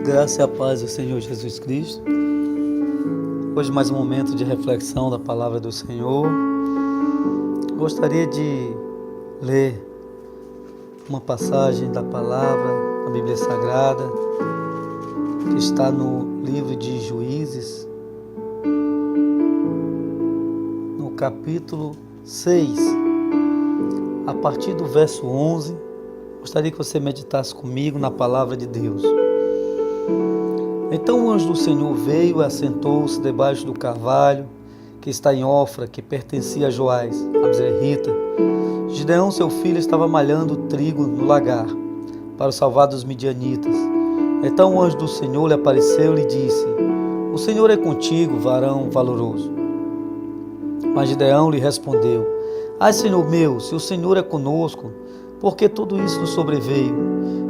Graça e a paz do Senhor Jesus Cristo. Hoje mais um momento de reflexão da palavra do Senhor. Gostaria de ler uma passagem da palavra da Bíblia Sagrada, que está no livro de Juízes, no capítulo 6, a partir do verso 11. Gostaria que você meditasse comigo na palavra de Deus. Então o anjo do Senhor veio e assentou-se debaixo do carvalho que está em Ofra, que pertencia a Joás, a Bezerrita. Gideão, seu filho, estava malhando trigo no lagar, para o salvar dos midianitas. Então o anjo do Senhor lhe apareceu e lhe disse: O Senhor é contigo, varão valoroso. Mas Gideão lhe respondeu: Ai, Senhor meu, se o Senhor é conosco, por que tudo isso nos sobreveio?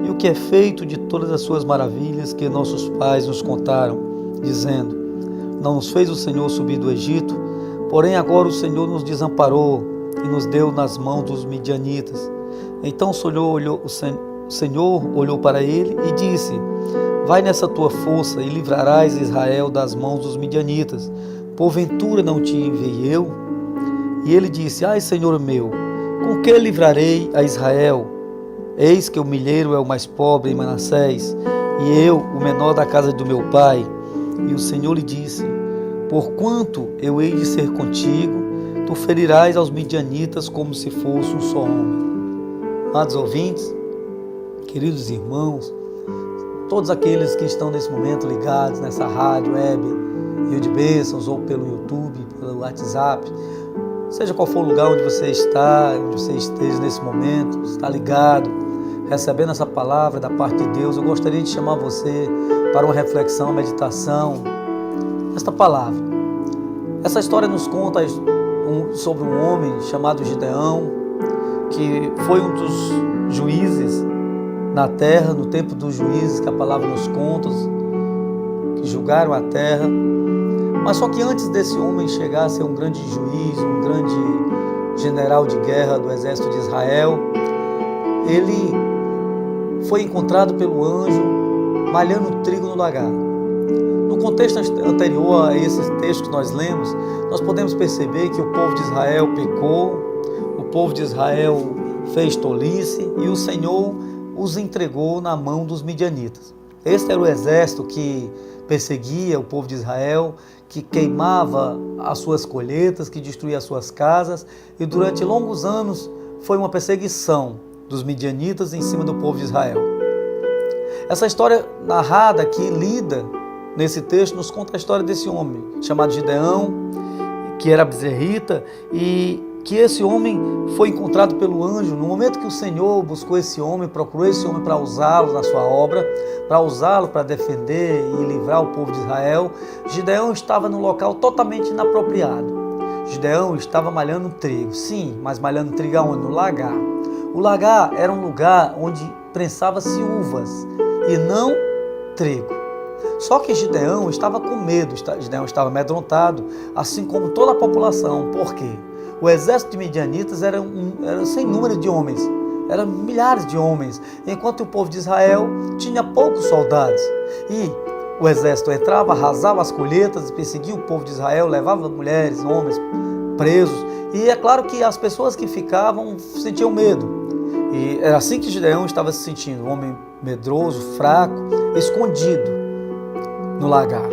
E o que é feito de todas as suas maravilhas que nossos pais nos contaram, dizendo: Não nos fez o Senhor subir do Egito, porém agora o Senhor nos desamparou e nos deu nas mãos dos midianitas. Então o Senhor olhou para ele e disse: Vai nessa tua força e livrarás Israel das mãos dos midianitas. Porventura não te enviei eu? E ele disse: Ai, Senhor meu, com que livrarei a Israel? Eis que o milheiro é o mais pobre em Manassés, e eu, o menor da casa do meu pai. E o Senhor lhe disse: Porquanto eu hei de ser contigo, tu ferirás aos midianitas como se fosse um só homem. Amados ouvintes, queridos irmãos, todos aqueles que estão nesse momento ligados nessa rádio web, Rio de Bênçãos, ou pelo YouTube, pelo WhatsApp, seja qual for o lugar onde você está, onde você esteja nesse momento, está ligado, recebendo essa palavra da parte de Deus, eu gostaria de chamar você para uma reflexão, uma meditação nesta palavra. Essa história nos conta sobre um homem chamado Gideão, que foi um dos juízes na terra, no tempo dos juízes que a palavra nos conta, que julgaram a terra. Mas só que antes desse homem chegar a ser um grande juiz, um grande general de guerra do exército de Israel, ele foi encontrado pelo anjo malhando trigo no lagar. No contexto anterior a esse texto que nós lemos, nós podemos perceber que o povo de Israel pecou, o povo de Israel fez tolice e o Senhor os entregou na mão dos midianitas. Este era o exército que perseguia o povo de Israel, que queimava as suas colheitas, que destruía as suas casas, e durante longos anos foi uma perseguição dos midianitas em cima do povo de Israel. Essa história narrada aqui, lida nesse texto, nos conta a história desse homem chamado Gideão, que era bezerrita, e que esse homem foi encontrado pelo anjo. No momento que o Senhor buscou esse homem, procurou esse homem para usá-lo na sua obra, para usá-lo para defender e livrar o povo de Israel, Gideão estava num local totalmente inapropriado. Gideão estava malhando trigo, sim, mas malhando trigo aonde? No lagar. O lagar era um lugar onde prensava-se uvas e não trigo. Só que Gideão estava com medo, Gideão estava amedrontado, assim como toda a população. Por quê? O exército de midianitas era sem número de homens, eram milhares de homens, enquanto o povo de Israel tinha poucos soldados. E o exército entrava, arrasava as colheitas, perseguia o povo de Israel, levava mulheres, homens presos. E é claro que as pessoas que ficavam sentiam medo. E era assim que Gideão estava se sentindo, um homem medroso, fraco, escondido no lagar.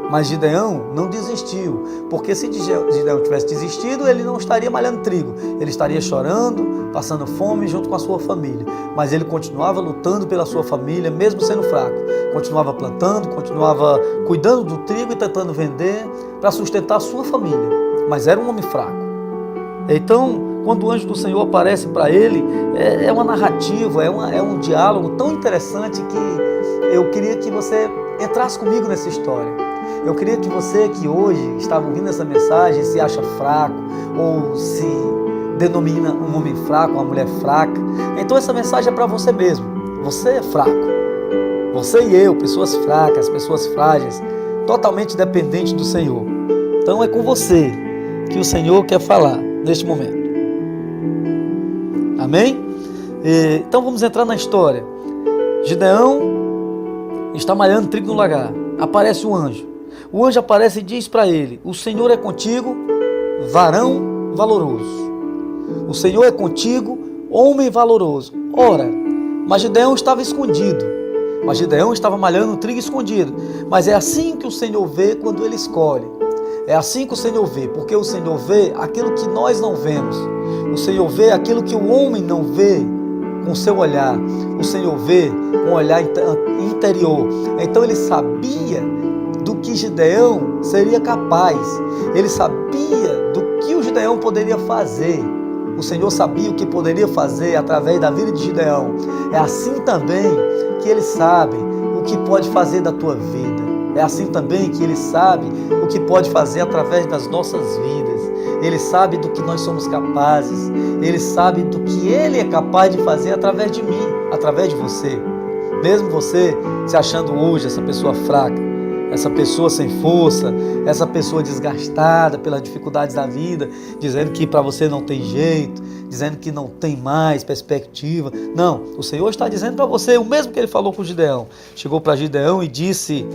Mas Gideão não desistiu, porque se Gideão tivesse desistido, ele não estaria malhando trigo, ele estaria chorando, passando fome junto com a sua família. Mas ele continuava lutando pela sua família, mesmo sendo fraco. Continuava plantando, continuava cuidando do trigo e tentando vender para sustentar a sua família. Mas era um homem fraco. Então, quando o anjo do Senhor aparece para ele, é uma narrativa, é um diálogo tão interessante que eu queria que você entrasse comigo nessa história. Eu queria que você que hoje estava ouvindo essa mensagem se acha fraco ou se denomina um homem fraco, uma mulher fraca, então essa mensagem é para você mesmo. Você é fraco. Você e eu, pessoas fracas, pessoas frágeis, totalmente dependentes do Senhor. Então é com você que o Senhor quer falar neste momento. Amém? Então vamos entrar na história. Gideão está malhando trigo no lagar. Aparece um anjo. O anjo aparece e diz para ele: o Senhor é contigo, varão valoroso. O Senhor é contigo, homem valoroso. Ora, mas Gideão estava escondido. Mas Gideão estava malhando trigo escondido. Mas é assim que o Senhor vê quando Ele escolhe. É assim que o Senhor vê, porque o Senhor vê aquilo que nós não vemos. O Senhor vê aquilo que o homem não vê com seu olhar. O Senhor vê com um olhar interior. Então Ele sabia do que Gideão seria capaz. Ele sabia do que o Gideão poderia fazer. O Senhor sabia o que poderia fazer através da vida de Gideão. É assim também que Ele sabe o que pode fazer da tua vida. É assim também que Ele sabe o que pode fazer através das nossas vidas. Ele sabe do que nós somos capazes. Ele sabe do que Ele é capaz de fazer através de mim, através de você. Mesmo você se achando hoje essa pessoa fraca, essa pessoa sem força, essa pessoa desgastada pelas dificuldades da vida, dizendo que para você não tem jeito, dizendo que não tem mais perspectiva. Não, o Senhor está dizendo para você o mesmo que Ele falou com Gideão. Chegou para Gideão e disse: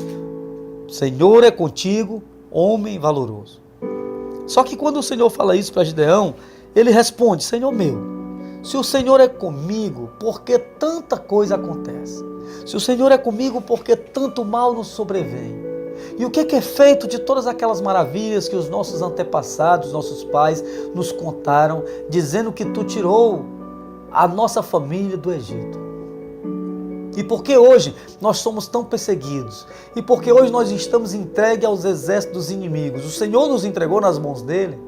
Senhor é contigo, homem valoroso. Só que quando o Senhor fala isso para Gideão, ele responde: Senhor meu, se o Senhor é comigo, por que tanta coisa acontece? Se o Senhor é comigo, por que tanto mal nos sobrevém? E o que é feito de todas aquelas maravilhas que os nossos antepassados, nossos pais nos contaram, dizendo que tu tirou a nossa família do Egito? E por que hoje nós somos tão perseguidos? E por que hoje nós estamos entregues aos exércitos dos inimigos? O Senhor nos entregou nas mãos dele?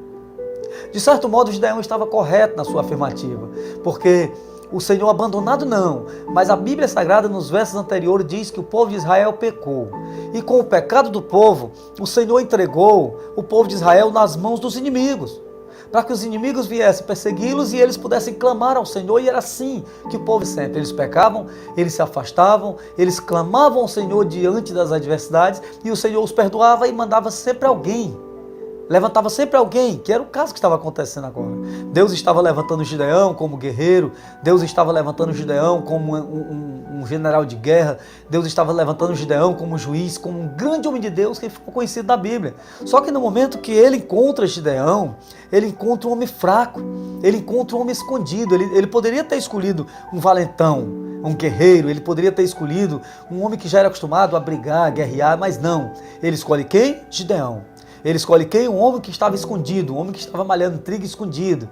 De certo modo, Gideão estava correto na sua afirmativa, porque o Senhor abandonado não, mas a Bíblia Sagrada nos versos anteriores diz que o povo de Israel pecou. E com o pecado do povo, o Senhor entregou o povo de Israel nas mãos dos inimigos, para que os inimigos viessem persegui-los e eles pudessem clamar ao Senhor. E era assim que o povo sempre, eles pecavam, eles se afastavam, eles clamavam ao Senhor diante das adversidades e o Senhor os perdoava e mandava sempre alguém. Levantava sempre alguém, que era o caso que estava acontecendo agora. Deus estava levantando Gideão como guerreiro, Deus estava levantando Gideão como um general de guerra, Deus estava levantando Gideão como juiz, como um grande homem de Deus que ficou conhecido da Bíblia. Só que no momento que ele encontra Gideão, ele encontra um homem fraco, ele encontra um homem escondido. Ele poderia ter escolhido um valentão, um guerreiro, ele poderia ter escolhido um homem que já era acostumado a brigar, a guerrear, mas não. Ele escolhe quem? Gideão. Ele escolhe quem? Um homem que estava escondido, um homem que estava malhando trigo escondido.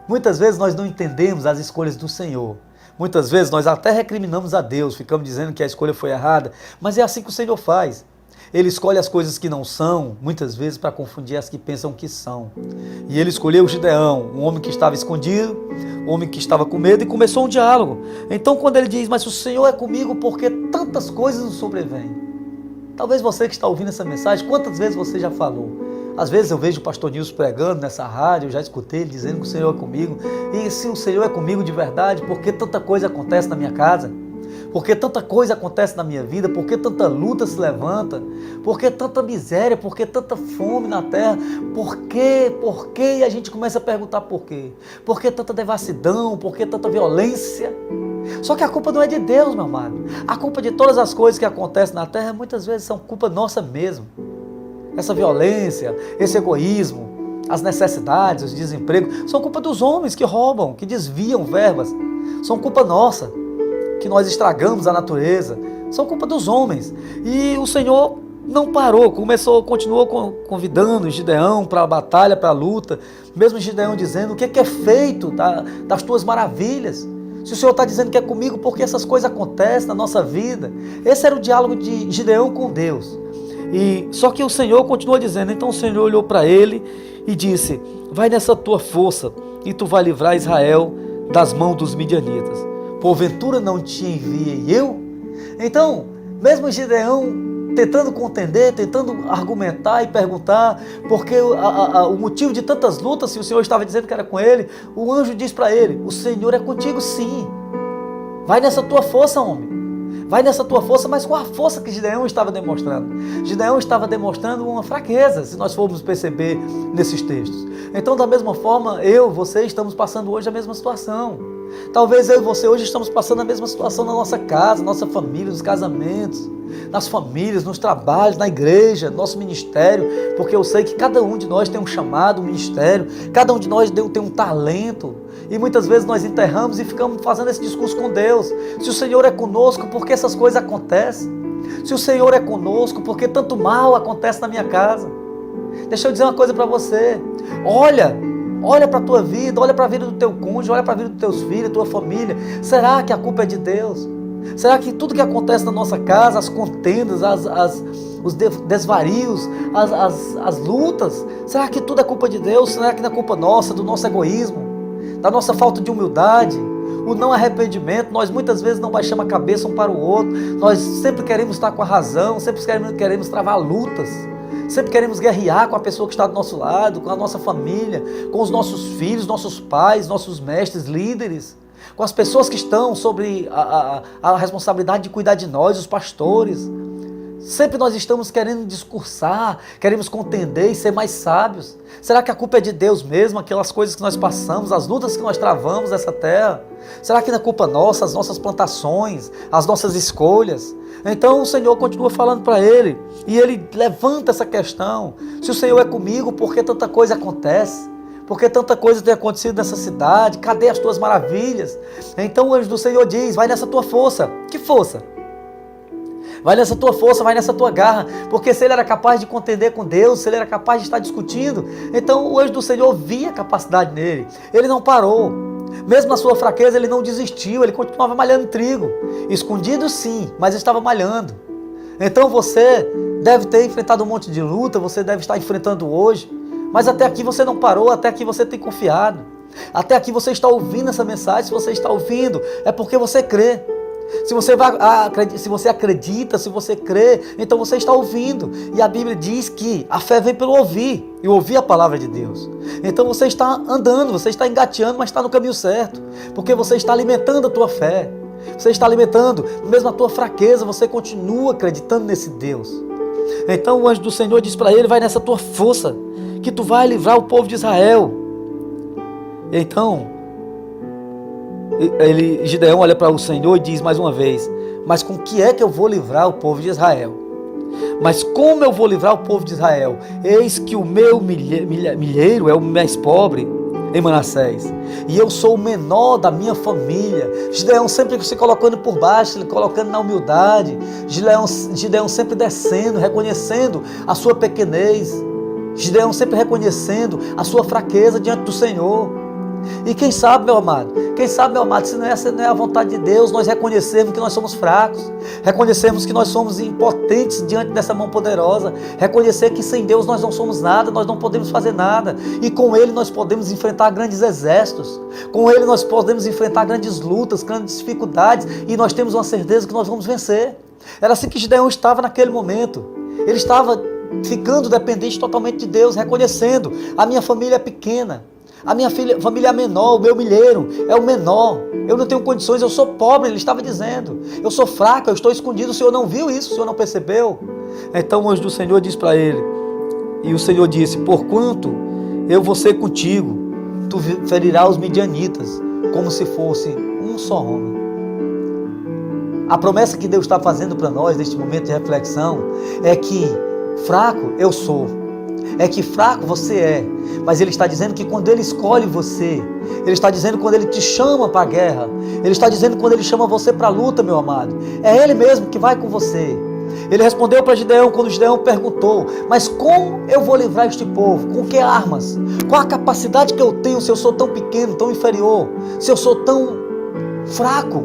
Muitas vezes nós não entendemos as escolhas do Senhor. Muitas vezes nós até recriminamos a Deus, ficamos dizendo que a escolha foi errada, mas é assim que o Senhor faz. Ele escolhe as coisas que não são, muitas vezes para confundir as que pensam que são. E ele escolheu Gideão, um homem que estava escondido, um homem que estava com medo, e começou um diálogo. Então quando ele diz: mas o Senhor é comigo, porque tantas coisas nos sobrevêm? Talvez você que está ouvindo essa mensagem, quantas vezes você já falou? Às vezes eu vejo o pastor Nilson pregando nessa rádio, eu já escutei ele dizendo que o Senhor é comigo. E se o Senhor é comigo de verdade, por que tanta coisa acontece na minha casa? Por que tanta coisa acontece na minha vida? Por que tanta luta se levanta? Por que tanta miséria? Por que tanta fome na terra? Por quê? Por quê? E a gente começa a perguntar por quê. Por que tanta devassidão? Por que tanta violência? Só que a culpa não é de Deus, meu amado. A culpa de todas as coisas que acontecem na terra muitas vezes são culpa nossa mesmo. Essa violência, esse egoísmo, as necessidades, os desempregos, são culpa dos homens que roubam, que desviam verbas. São culpa nossa, que nós estragamos a natureza. São culpa dos homens. E o Senhor não parou, continuou convidando Gideão para a batalha, para a luta. Mesmo Gideão dizendo: o que é feito das tuas maravilhas? Se o Senhor está dizendo que é comigo, por que essas coisas acontecem na nossa vida? Esse era o diálogo de Gideão com Deus. Só que o Senhor continua dizendo. Então o Senhor olhou para ele e disse: vai nessa tua força e tu vai livrar Israel das mãos dos midianitas. Porventura não te enviei eu? Então, mesmo Gideão tentando contender, tentando argumentar e perguntar porque o motivo de tantas lutas, se o Senhor estava dizendo que era com ele, o anjo diz para ele: o Senhor é contigo sim. Vai nessa tua força, homem. Vai nessa tua força, mas com a força que Gideão estava demonstrando. Gideão estava demonstrando uma fraqueza, se nós formos perceber nesses textos. Então, da mesma forma, você estamos passando hoje a mesma situação. Talvez eu e você hoje estamos passando a mesma situação na nossa casa, na nossa família, nos casamentos, nas famílias, nos trabalhos, na igreja, no nosso ministério, porque eu sei que cada um de nós tem um chamado, um ministério, cada um de nós tem um talento, e muitas vezes nós enterramos e ficamos fazendo esse discurso com Deus. Se o Senhor é conosco, por que essas coisas acontecem? Se o Senhor é conosco, por que tanto mal acontece na minha casa? Deixa eu dizer uma coisa para você, olha para a tua vida, olha para a vida do teu cônjuge, olha para a vida dos teus filhos, tua família. Será que a culpa é de Deus? Será que tudo que acontece na nossa casa, as contendas, os desvarios, as lutas, será que tudo é culpa de Deus? Será que não é culpa nossa, do nosso egoísmo, da nossa falta de humildade, o não arrependimento? Nós muitas vezes não baixamos a cabeça um para o outro, nós sempre queremos estar com a razão, sempre queremos travar lutas, sempre queremos guerrear com a pessoa que está do nosso lado, com a nossa família, com os nossos filhos, nossos pais, nossos mestres, líderes, com as pessoas que estão sobre a responsabilidade de cuidar de nós, os pastores. Sempre nós estamos querendo discursar, queremos contender e ser mais sábios. Será que a culpa é de Deus mesmo, aquelas coisas que nós passamos, as lutas que nós travamos nessa terra? Será que não é culpa nossa, as nossas plantações, as nossas escolhas? Então o Senhor continua falando para ele, e ele levanta essa questão: se o Senhor é comigo, por que tanta coisa acontece? Por que tanta coisa tem acontecido nessa cidade? Cadê as tuas maravilhas? Então o anjo do Senhor diz: vai nessa tua força. Que força? Vai nessa tua força, vai nessa tua garra, porque se ele era capaz de contender com Deus, se ele era capaz de estar discutindo, então o anjo do Senhor via a capacidade nele, ele não parou, mesmo na sua fraqueza ele não desistiu, ele continuava malhando trigo, escondido sim, mas estava malhando. Então você deve ter enfrentado um monte de luta, você deve estar enfrentando hoje, mas até aqui você não parou, até aqui você tem confiado, até aqui você está ouvindo essa mensagem. Se você está ouvindo, é porque você crê. Se você acredita, se você crê, então você está ouvindo. E a Bíblia diz que a fé vem pelo ouvir, e ouvir a palavra de Deus. Então você está andando, você está engateando, mas está no caminho certo, porque você está alimentando a tua fé, você está alimentando, mesmo a tua fraqueza, você continua acreditando nesse Deus. Então o anjo do Senhor diz para ele: vai nessa tua força, que tu vai livrar o povo de Israel. Então Gideão olha para o Senhor e diz mais uma vez: mas com que é que eu vou livrar o povo de Israel? Mas como eu vou livrar o povo de Israel? Eis que o meu milheiro é o mais pobre em Manassés, e eu sou o menor da minha família. Gideão sempre se colocando por baixo, ele colocando na humildade. Gideão sempre descendo, reconhecendo a sua pequenez. Gideão sempre reconhecendo a sua fraqueza diante do Senhor. E quem sabe, meu amado, se não é a vontade de Deus, nós reconhecermos que nós somos fracos, reconhecermos que nós somos impotentes diante dessa mão poderosa, reconhecer que sem Deus nós não somos nada, nós não podemos fazer nada, e com Ele nós podemos enfrentar grandes exércitos, com Ele nós podemos enfrentar grandes lutas, grandes dificuldades, e nós temos uma certeza que nós vamos vencer. Era assim que Gideão estava naquele momento. Ele estava ficando dependente totalmente de Deus, reconhecendo: a minha família é pequena, a minha família é menor, o meu milheiro é o menor, eu não tenho condições, eu sou pobre. Ele estava dizendo: eu sou fraco, eu estou escondido. O Senhor não viu isso, o Senhor não percebeu? Então o anjo do Senhor diz para ele, e o Senhor disse: porquanto eu vou ser contigo, tu ferirás os midianitas como se fosse um só homem. A promessa que Deus está fazendo para nós neste momento de reflexão é que fraco eu sou, é que fraco você é, mas Ele está dizendo que quando Ele escolhe você, Ele está dizendo quando Ele te chama para a guerra, Ele está dizendo quando Ele chama você para a luta, meu amado, é Ele mesmo que vai com você. Ele respondeu para Gideão quando Gideão perguntou: mas como eu vou livrar este povo? Com que armas? Qual a capacidade que eu tenho se eu sou tão pequeno, tão inferior, se eu sou tão fraco?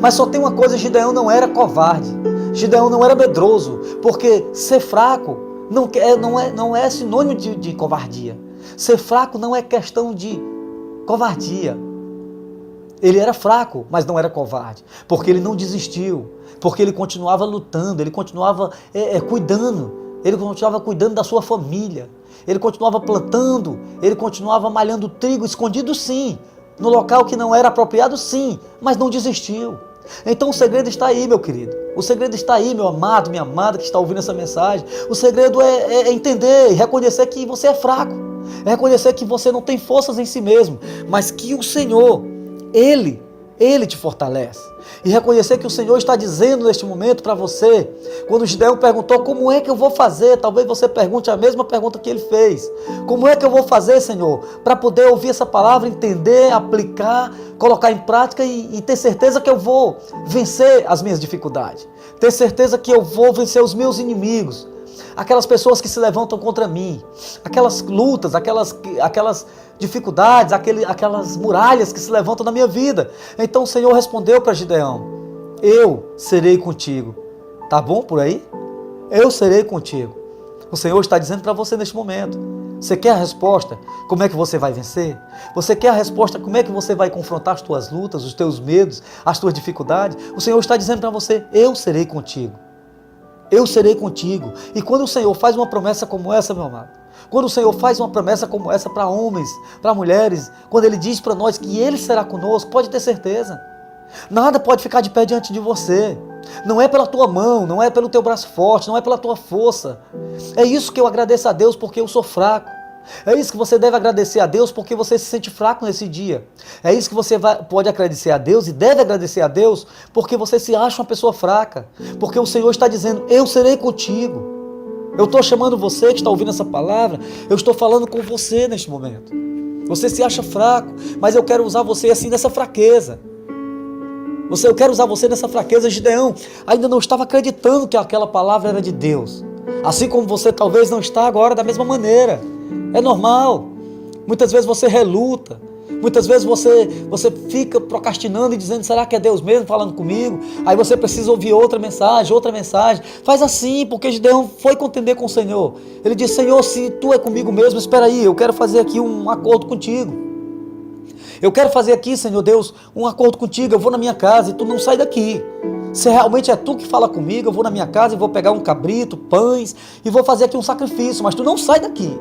Mas só tem uma coisa: Gideão não era covarde, Gideão não era medroso, porque ser fraco não é sinônimo de covardia. Ser fraco não é questão de covardia. Ele era fraco, mas não era covarde, porque ele não desistiu, porque ele continuava lutando, ele continuava cuidando da sua família, ele continuava plantando, ele continuava malhando trigo, escondido sim, no local que não era apropriado sim, mas não desistiu. Então o segredo está aí, meu querido, o segredo está aí, meu amado, minha amada que está ouvindo essa mensagem. O segredo é entender e reconhecer que você é fraco, é reconhecer que você não tem forças em si mesmo, mas que o Senhor, Ele Ele te fortalece. E reconhecer que o Senhor está dizendo neste momento para você, quando Gideão perguntou, como é que eu vou fazer? Talvez você pergunte a mesma pergunta que ele fez. Como é que eu vou fazer, Senhor, para poder ouvir essa palavra, entender, aplicar, colocar em prática e ter certeza que eu vou vencer as minhas dificuldades. Ter certeza que eu vou vencer os meus inimigos. Aquelas pessoas que se levantam contra mim, aquelas lutas, aquelas dificuldades, aquelas muralhas que se levantam na minha vida. Então o Senhor respondeu para Gideão, eu serei contigo. Tá bom por aí? Eu serei contigo. O Senhor está dizendo para você neste momento. Você quer a resposta? Como é que você vai vencer? Você quer a resposta? Como é que você vai confrontar as tuas lutas, os teus medos, as tuas dificuldades? O Senhor está dizendo para você, eu serei contigo. Eu serei contigo. E quando o Senhor faz uma promessa como essa, meu amado, quando o Senhor faz uma promessa como essa para homens, para mulheres, quando Ele diz para nós que Ele será conosco, pode ter certeza. Nada pode ficar de pé diante de você. Não é pela tua mão, não é pelo teu braço forte, não é pela tua força. É isso que eu agradeço a Deus porque eu sou fraco. É isso que você deve agradecer a Deus porque você se sente fraco nesse dia. É isso que você pode agradecer a Deus e deve agradecer a Deus porque você se acha uma pessoa fraca. Porque o Senhor está dizendo, eu serei contigo. Eu estou chamando você que está ouvindo essa palavra, eu estou falando com você neste momento. Você se acha fraco, mas eu quero usar você assim nessa fraqueza. Eu quero usar você nessa fraqueza. Gideão ainda não estava acreditando que aquela palavra era de Deus. Assim como você talvez não está agora da mesma maneira. É normal. Muitas vezes você reluta. Muitas vezes você fica procrastinando e dizendo, será que é Deus mesmo falando comigo? Aí você precisa ouvir outra mensagem. Faz assim, porque Gideão foi contender com o Senhor. Ele disse, Senhor, se tu é comigo mesmo, espera aí, eu quero fazer aqui um acordo contigo. Eu quero fazer aqui, Senhor Deus, um acordo contigo. Eu vou na minha casa e tu não sai daqui. Se realmente é tu que fala comigo, eu vou na minha casa e vou pegar um cabrito, pães e vou fazer aqui um sacrifício, mas tu não sai daqui.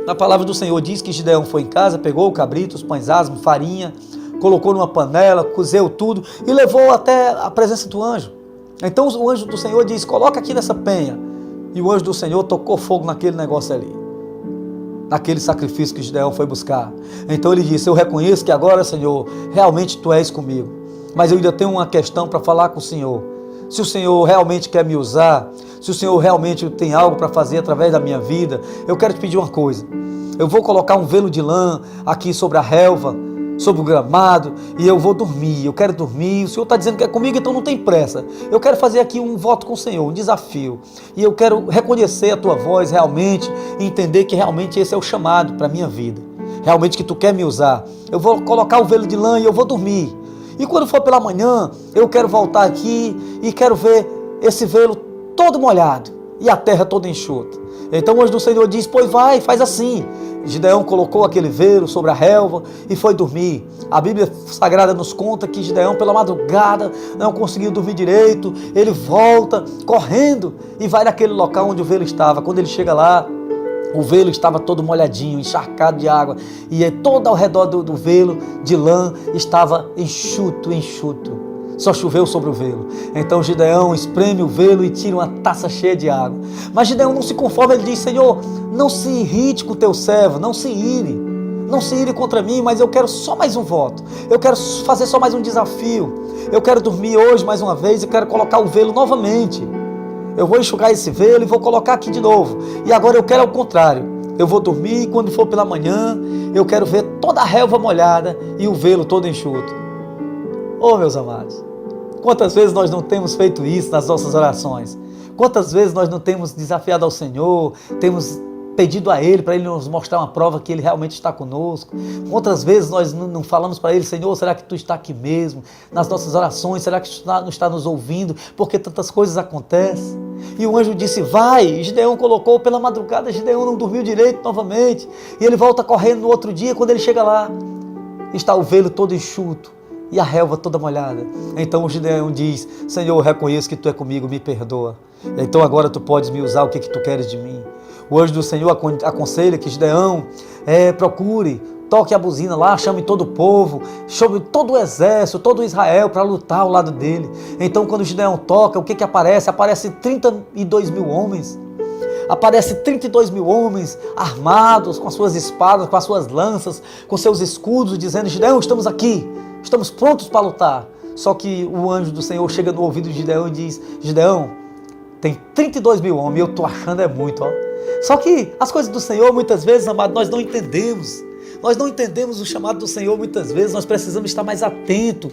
Na palavra do Senhor diz que Gideão foi em casa, pegou o cabrito, os pães asmos, farinha, colocou numa panela, cozeu tudo e levou até a presença do anjo. Então o anjo do Senhor diz, coloca aqui nessa penha. E o anjo do Senhor tocou fogo naquele negócio ali, naquele sacrifício que Gideão foi buscar. Então ele disse, eu reconheço que agora, Senhor, realmente tu és comigo, mas eu ainda tenho uma questão para falar com o Senhor. Se o Senhor realmente quer me usar, se o Senhor realmente tem algo para fazer através da minha vida, eu quero te pedir uma coisa. Eu vou colocar um velo de lã aqui sobre a relva, sobre o gramado, e eu vou dormir. Eu quero dormir. O Senhor está dizendo que é comigo, então não tem pressa. Eu quero fazer aqui um voto com o Senhor, um desafio. E eu quero reconhecer a tua voz realmente e entender que realmente esse é o chamado para a minha vida. Realmente que tu quer me usar. Eu vou colocar o velo de lã e eu vou dormir. E quando for pela manhã, eu quero voltar aqui e quero ver esse velo todo molhado e a terra toda enxuta. Então o anjo do Senhor diz, pois vai, faz assim. Gideão colocou aquele velo sobre a relva e foi dormir. A Bíblia Sagrada nos conta que Gideão pela madrugada não conseguiu dormir direito. Ele volta correndo e vai naquele local onde o velo estava. Quando ele chega lá, o velo estava todo molhadinho, encharcado de água, e todo ao redor do velo de lã estava enxuto. Só choveu sobre o velo. Então Gideão espreme o velo e tira uma taça cheia de água. Mas Gideão não se conforma, ele diz, Senhor, não se irrite com o teu servo, não se ire contra mim, mas eu quero só mais um voto. Eu quero fazer só mais um desafio. Eu quero dormir hoje mais uma vez e quero colocar o velo novamente. Eu vou enxugar esse velo e vou colocar aqui de novo. E agora eu quero ao contrário. Eu vou dormir e quando for pela manhã, eu quero ver toda a relva molhada e o velo todo enxuto. Oh, meus amados, quantas vezes nós não temos feito isso nas nossas orações? Quantas vezes nós não temos desafiado ao Senhor, temos pedido a Ele para Ele nos mostrar uma prova que Ele realmente está conosco? Quantas vezes nós não falamos para Ele, Senhor, será que Tu está aqui mesmo? Nas nossas orações, será que Tu não está nos ouvindo? Porque tantas coisas acontecem. E o anjo disse, vai. E Gideão colocou pela madrugada, Gideão não dormiu direito novamente. E ele volta correndo no outro dia, quando ele chega lá, está o velo todo enxuto e a relva toda molhada. Então o Gideão diz, Senhor, eu reconheço que Tu é comigo, me perdoa. Então agora Tu podes me usar, o que Tu queres de mim? O anjo do Senhor aconselha que Gideão procure, toque a buzina lá, chame todo o povo, chame todo o exército, todo Israel para lutar ao lado dele. Então quando Gideão toca, o que aparece? Aparece 32 mil homens. Aparece 32 mil homens armados com as suas espadas, com as suas lanças, com seus escudos, dizendo, Gideão, estamos aqui. estamos prontos para lutar. Só que o anjo do Senhor chega no ouvido de Gideão e diz: Gideão, tem 32 mil homens, eu estou achando é muito, ó. Só que as coisas do Senhor, muitas vezes, amado, nós não entendemos. Nós não entendemos o chamado do Senhor muitas vezes, nós precisamos estar mais atentos,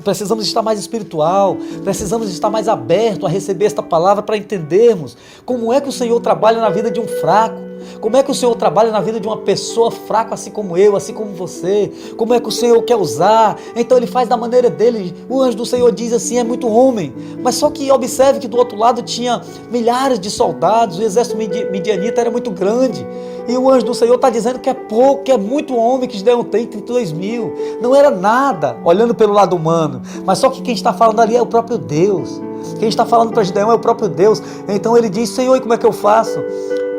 precisamos estar mais espiritual, precisamos estar mais aberto a receber esta palavra para entendermos como é que o Senhor trabalha na vida de um fraco, como é que o Senhor trabalha na vida de uma pessoa fraca assim como eu, assim como você, como é que o Senhor quer usar. Então Ele faz da maneira dele. O anjo do Senhor diz assim: é muito homem, mas só que observe que do outro lado tinha milhares de soldados, o exército midianita era muito grande, e o anjo do Senhor está dizendo que é pouco, que é muito homem, que Gideão tem 32 mil, não era nada, olhando pelo lado humano, mas só que quem está falando ali é o próprio Deus. Quem está falando para Gideão é o próprio Deus. Então ele diz: Senhor, e como é que eu faço?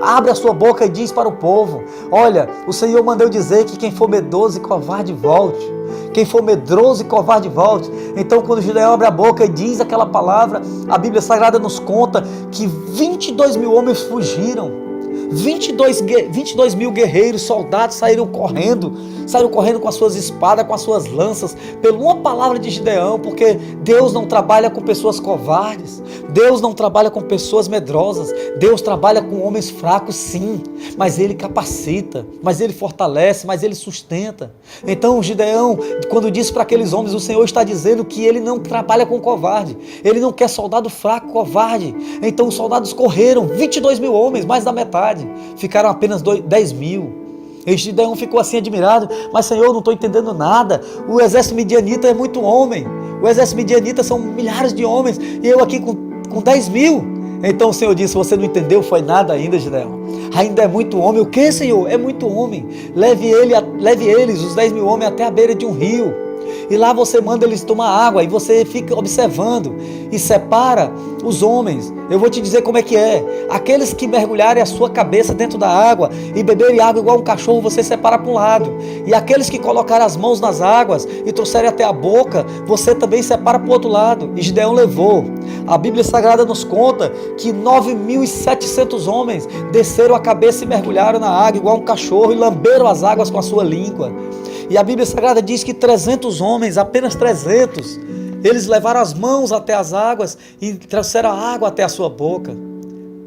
Abre a sua boca e diz para o povo: olha, o Senhor mandou dizer que quem for medroso e covarde volte. Quem for medroso e covarde volte. Então quando Gideão abre a boca e diz aquela palavra, a Bíblia Sagrada nos conta que 22 mil homens fugiram. 22 mil guerreiros, soldados saíram correndo com as suas espadas, com as suas lanças, por uma palavra de Gideão, porque Deus não trabalha com pessoas covardes, Deus não trabalha com pessoas medrosas, Deus trabalha com homens fracos sim, mas Ele capacita, mas Ele fortalece, mas Ele sustenta. Então Gideão, quando disse para aqueles homens, o Senhor está dizendo que Ele não trabalha com covarde, Ele não quer soldado fraco, covarde. Então os soldados correram, 22 mil homens, mais da metade, ficaram apenas 10 mil. E Gideão ficou assim admirado: mas Senhor, eu não estou entendendo nada, o exército midianita é muito homem, o exército midianita são milhares de homens, e eu aqui com 10 mil. Então o Senhor disse: você não entendeu, foi nada ainda, Gideão, ainda é muito homem. O que, Senhor? É muito homem. Leve eles, os 10 mil homens, até a beira de um rio, e lá você manda eles tomar água, e você fica observando e separa os homens. Eu vou te dizer como é que é: aqueles que mergulharem a sua cabeça dentro da água e beberem água igual um cachorro, você separa para um lado, e aqueles que colocarem as mãos nas águas e trouxerem até a boca, você também separa para o outro lado. E Gideão levou. A Bíblia Sagrada nos conta que 9.700 homens desceram a cabeça e mergulharam na água igual um cachorro, e lamberam as águas com a sua língua. E a Bíblia Sagrada diz que 300 homens, apenas 300, eles levaram as mãos até as águas e trouxeram a água até a sua boca.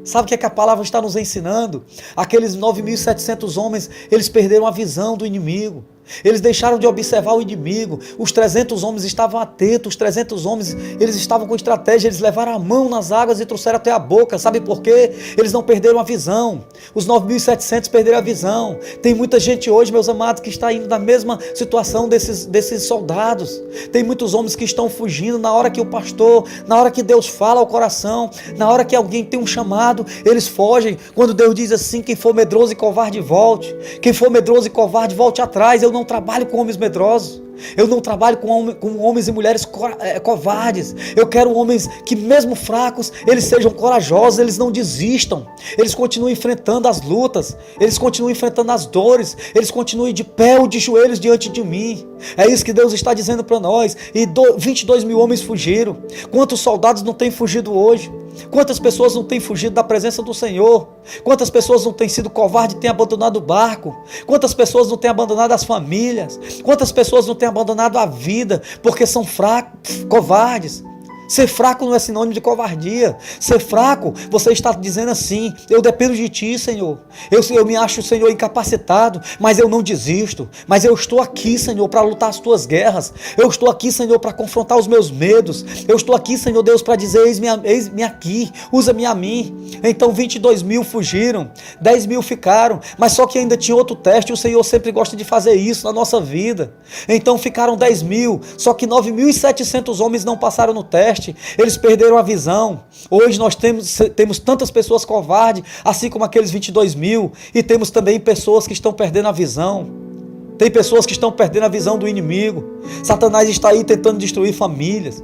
Sabe o que é que a palavra está nos ensinando? Aqueles 9.700 homens, eles perderam a visão do inimigo. Eles deixaram de observar o inimigo. Os 300 homens estavam atentos, os 300 homens, eles estavam com estratégia, eles levaram a mão nas águas e trouxeram até a boca. Sabe por quê? Eles não perderam a visão. Os 9.700 perderam a visão. Tem muita gente hoje, meus amados, que está indo na mesma situação desses soldados. Tem muitos homens que estão fugindo na hora que o pastor, na hora que Deus fala ao coração, na hora que alguém tem um chamado, eles fogem. Quando Deus diz assim: quem for medroso e covarde, volte. Quem for medroso e covarde, volte atrás. Eu não trabalho com homens medrosos, eu não trabalho com homens e mulheres covardes. Eu quero homens que, mesmo fracos, eles sejam corajosos, eles não desistam, eles continuem enfrentando as lutas, eles continuem enfrentando as dores, eles continuem de pé ou de joelhos diante de mim. É isso que Deus está dizendo para nós. E 22 mil homens fugiram. Quantos soldados não têm fugido hoje? Quantas pessoas não têm fugido da presença do Senhor? Quantas pessoas não têm sido covardes e têm abandonado o barco? Quantas pessoas não têm abandonado as famílias? Quantas pessoas não têm abandonado a vida porque são fracos, covardes? Ser fraco não é sinônimo de covardia. Ser fraco, você está dizendo assim: eu dependo de Ti, Senhor. Eu me acho, Senhor, incapacitado, mas eu não desisto. Mas eu estou aqui, Senhor, para lutar as Tuas guerras. Eu estou aqui, Senhor, para confrontar os meus medos. Eu estou aqui, Senhor Deus, para dizer: eis-me aqui, usa-me a mim. Então 22 mil fugiram, 10 mil ficaram, mas só que ainda tinha outro teste. O Senhor sempre gosta de fazer isso na nossa vida. Então ficaram 10 mil, só que 9.700 homens não passaram no teste. Eles perderam a visão. Hoje nós temos tantas pessoas covardes, assim como aqueles 22 mil, e temos também pessoas que estão perdendo a visão. Tem pessoas que estão perdendo a visão do inimigo. Satanás está aí tentando destruir famílias.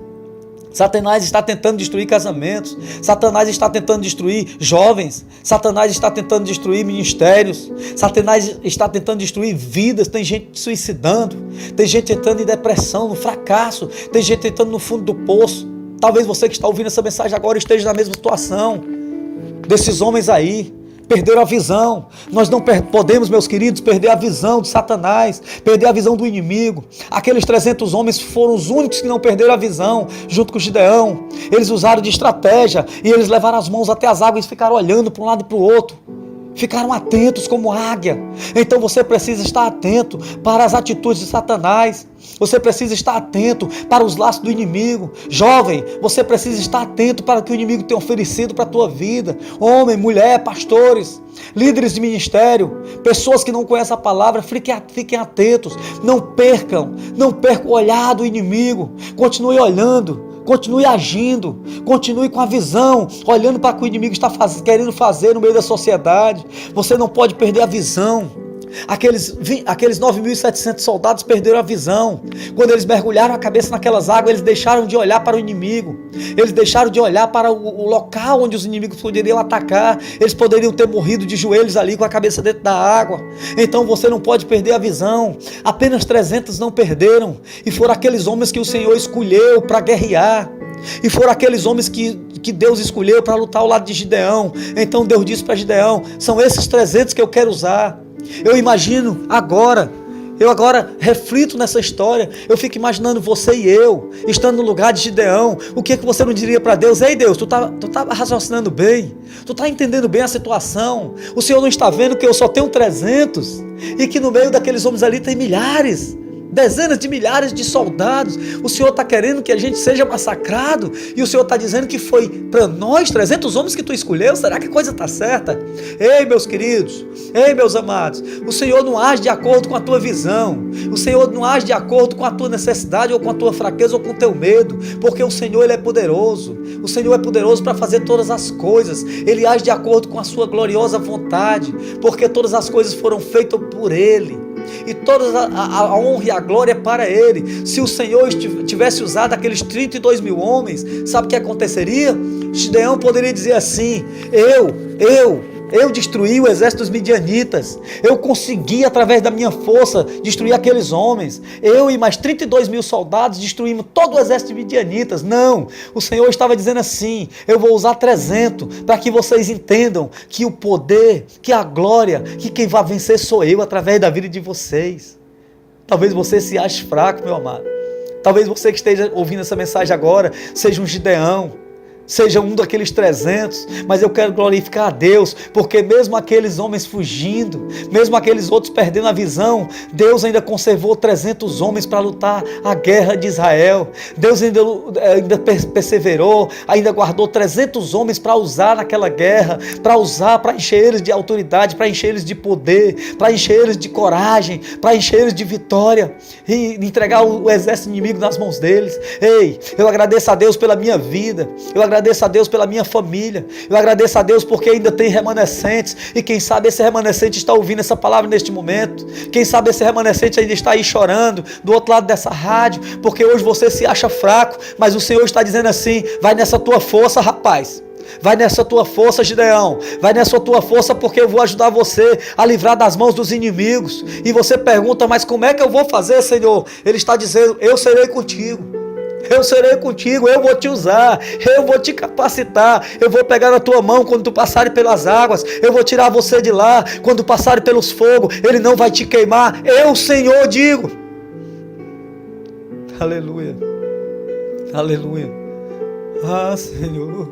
Satanás está tentando destruir casamentos. Satanás está tentando destruir jovens. Satanás está tentando destruir ministérios. Satanás está tentando destruir vidas. Tem gente se suicidando. Tem gente entrando em depressão, no fracasso. Tem gente entrando no fundo do poço. Talvez você que está ouvindo essa mensagem agora esteja na mesma situação desses homens aí. perderam a visão. Nós não podemos, meus queridos, perder a visão de Satanás, perder a visão do inimigo. Aqueles 300 homens foram os únicos que não perderam a visão, junto com Gideão. Eles usaram de estratégia e eles levaram as mãos até as águas e ficaram olhando para um lado e para o outro. Ficaram atentos como águia. Então você precisa estar atento para as atitudes de Satanás. Você precisa estar atento para os laços do inimigo. Jovem, você precisa estar atento para o que o inimigo tem oferecido para a tua vida. Homem, mulher, pastores, líderes de ministério, pessoas que não conhecem a palavra, fiquem atentos. Não percam o olhar do inimigo. Continue olhando. Continue agindo, continue com a visão, olhando para o que o inimigo está querendo fazer no meio da sociedade. Você não pode perder a visão. Aqueles 9.700 soldados perderam a visão. Quando eles mergulharam a cabeça naquelas águas, eles deixaram de olhar para o inimigo. Eles deixaram de olhar para o local onde os inimigos poderiam atacar. Eles poderiam ter morrido de joelhos ali com a cabeça dentro da água. Então você não pode perder a visão. Apenas 300 não perderam. E foram aqueles homens que o Senhor escolheu para guerrear. E foram aqueles homens que Deus escolheu para lutar ao lado de Gideão. Então Deus disse para Gideão: são esses 300 que eu quero usar. Eu imagino eu agora reflito nessa história, eu fico imaginando você e eu, estando no lugar de Gideão. O que você não diria para Deus? Ei Deus, tu tá raciocinando bem, tu tá entendendo bem a situação, o Senhor não está vendo que eu só tenho 300, e que no meio daqueles homens ali tem milhares, dezenas de milhares de soldados. O Senhor está querendo que a gente seja massacrado, e o Senhor está dizendo que foi para nós 300 homens que tu escolheu. Será que a coisa está certa? Ei, meus queridos, ei, meus amados, o Senhor não age de acordo com a tua visão, o Senhor não age de acordo com a tua necessidade, ou com a tua fraqueza, ou com o teu medo, porque o Senhor, Ele é poderoso. O Senhor é poderoso para fazer todas as coisas. Ele age de acordo com a sua gloriosa vontade, porque todas as coisas foram feitas por Ele. E toda a honra e a glória é para Ele. Se o Senhor tivesse usado aqueles 32 mil homens, sabe o que aconteceria? Gideão poderia dizer assim: eu destruí o exército dos midianitas, eu consegui através da minha força destruir aqueles homens, eu e mais 32 mil soldados destruímos todo o exército de midianitas. Não, o Senhor estava dizendo assim: eu vou usar 300 para que vocês entendam que o poder, que a glória, que quem vai vencer sou eu através da vida de vocês. Talvez você se ache fraco, meu amado, talvez você que esteja ouvindo essa mensagem agora seja um Gideão, seja um daqueles 300, mas eu quero glorificar a Deus, porque mesmo aqueles homens fugindo, mesmo aqueles outros perdendo a visão, Deus ainda conservou 300 homens para lutar a guerra de Israel. Deus ainda perseverou, ainda guardou 300 homens para usar naquela guerra, para encher eles de autoridade, para encher eles de poder, para encher eles de coragem, para encher eles de vitória e entregar o exército inimigo nas mãos deles. Ei, eu agradeço a Deus pela minha vida, eu agradeço a Deus pela minha família, eu agradeço a Deus porque ainda tem remanescentes, e quem sabe esse remanescente está ouvindo essa palavra neste momento, quem sabe esse remanescente ainda está aí chorando do outro lado dessa rádio, porque hoje você se acha fraco, mas o Senhor está dizendo assim: vai nessa tua força, rapaz, vai nessa tua força, Gideão, vai nessa tua força, porque eu vou ajudar você a livrar das mãos dos inimigos. E você pergunta: mas como é que eu vou fazer, Senhor? Ele está dizendo: eu serei contigo. Eu serei contigo, eu vou te usar, eu vou te capacitar, eu vou pegar na tua mão quando tu passares pelas águas, eu vou tirar você de lá, quando passares pelos fogos, ele não vai te queimar, eu, Senhor, digo. Aleluia, aleluia, Senhor,